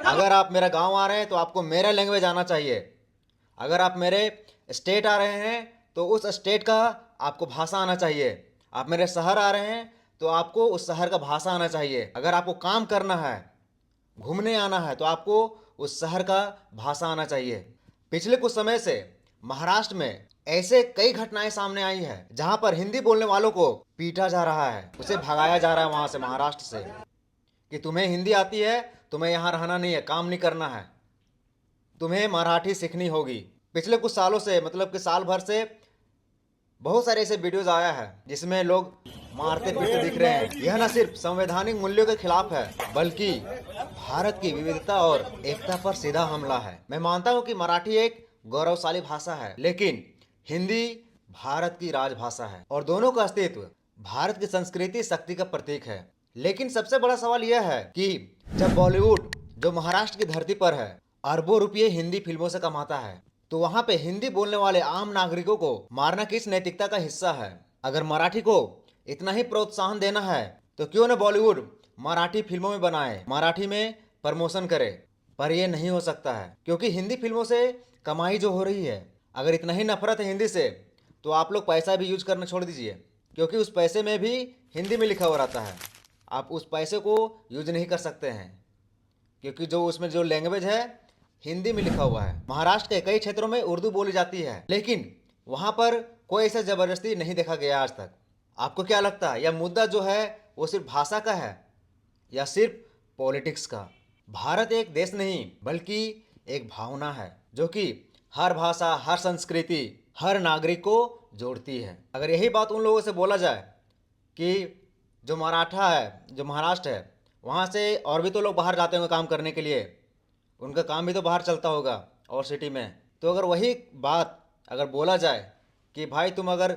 अगर आप मेरा गांव आ रहे हैं तो आपको मेरा लैंग्वेज आना चाहिए। अगर आप मेरे स्टेट आ रहे हैं तो उस स्टेट का आपको भाषा आना चाहिए। आप मेरे शहर आ रहे हैं तो आपको उस शहर का भाषा आना चाहिए। अगर आपको काम करना है, घूमने आना है, तो आपको उस शहर का भाषा आना चाहिए। पिछले कुछ समय से महाराष्ट्र में ऐसे कई घटनाएं सामने आई है जहां पर हिंदी बोलने वालों को पीटा जा रहा है, उसे भगाया जा रहा है वहां से, महाराष्ट्र से, कि तुम्हें हिंदी आती है, तुम्हें यहाँ रहना नहीं है, काम नहीं करना है, तुम्हें मराठी सीखनी होगी। पिछले कुछ सालों से, मतलब कि साल भर से बहुत सारे ऐसे वीडियोज आया है जिसमें लोग मारते पीटते दिख रहे हैं। यह न सिर्फ संवैधानिक मूल्यों के खिलाफ है बल्कि भारत की विविधता और एकता पर सीधा हमला है। मैं मानता हूं कि मराठी एक गौरवशाली भाषा है, लेकिन हिंदी भारत की राजभाषा है और दोनों का अस्तित्व भारत की संस्कृति शक्ति का प्रतीक है। लेकिन सबसे बड़ा सवाल यह है कि जब बॉलीवुड, जो महाराष्ट्र की धरती पर है, अरबों रुपये हिंदी फिल्मों से कमाता है, तो वहां पे हिंदी बोलने वाले आम नागरिकों को मारना किस नैतिकता का हिस्सा है? अगर मराठी को इतना ही प्रोत्साहन देना है तो क्यों न बॉलीवुड मराठी फिल्मों में बनाए, मराठी में प्रमोशन करे। पर यह नहीं हो सकता है क्योंकि हिंदी फिल्मों से कमाई जो हो रही है, अगर इतना ही नफरत है हिंदी से, तो आप लोग पैसा भी यूज करना छोड़ दीजिए, क्योंकि उस पैसे में भी हिंदी में लिखा हुआ रहता है। आप उस पैसे को यूज नहीं कर सकते हैं क्योंकि जो उसमें जो लैंग्वेज है हिंदी में लिखा हुआ है। महाराष्ट्र के कई क्षेत्रों में उर्दू बोली जाती है, लेकिन वहां पर कोई ऐसा जबरदस्ती नहीं देखा गया आज तक। आपको क्या लगता है, यह मुद्दा जो है वो सिर्फ भाषा का है या सिर्फ पॉलिटिक्स का? भारत एक देश नहीं बल्कि एक भावना है जो कि हर भाषा, हर संस्कृति, हर नागरिक को जोड़ती है। अगर यही बात उन लोगों से बोला जाए कि जो मराठा है, जो महाराष्ट्र है, वहाँ से और भी तो लोग बाहर जाते होंगे काम करने के लिए, उनका काम भी तो बाहर चलता होगा और सिटी में, तो अगर वही बात अगर बोला जाए कि भाई तुम अगर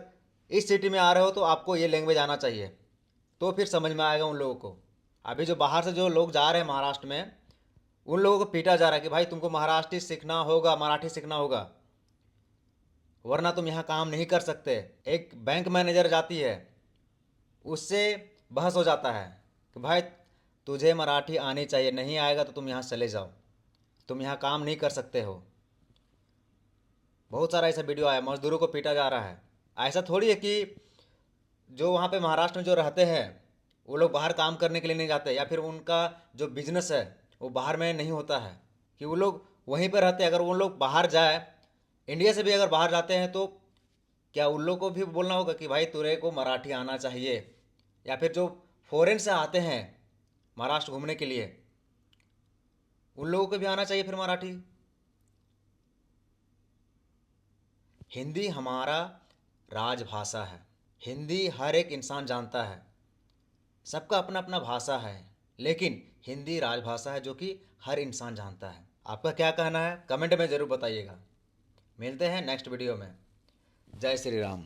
इस सिटी में आ रहे हो तो आपको ये लैंग्वेज आना चाहिए, तो फिर समझ में आएगा उन लोगों को। अभी जो बाहर से जो लोग जा रहे हैं महाराष्ट्र में, उन लोगों को पीटा जा रहा है कि भाई तुमको महाराष्ट्री सीखना होगा, मराठी सीखना होगा, वरना तुम यहाँ काम नहीं कर सकते। एक बैंक मैनेजर जाती है, उससे बहस हो जाता है कि भाई तुझे मराठी आनी चाहिए, नहीं आएगा तो तुम यहाँ चले जाओ, तुम यहाँ काम नहीं कर सकते हो। बहुत सारा ऐसा वीडियो आया, मजदूरों को पीटा जा रहा है। ऐसा थोड़ी है कि जो वहाँ पे महाराष्ट्र में जो रहते हैं वो लोग बाहर काम करने के लिए नहीं जाते, या फिर उनका जो बिजनेस है वो बाहर में नहीं होता है कि वो लोग वहीं पर रहते हैं। अगर वो लोग बाहर जाए, इंडिया से भी अगर बाहर जाते हैं, तो क्या उन लोग को भी बोलना होगा कि भाई तुरे को मराठी आना चाहिए? या फिर जो फॉरेन से आते हैं महाराष्ट्र घूमने के लिए, उन लोगों को भी आना चाहिए फिर मराठी? हिंदी हमारा राजभाषा है, हिंदी हर एक इंसान जानता है, सबका अपना अपना भाषा है, लेकिन हिंदी राजभाषा है जो कि हर इंसान जानता है। आपका क्या कहना है कमेंट में ज़रूर बताइएगा। मिलते हैं नेक्स्ट वीडियो में। जय श्री राम।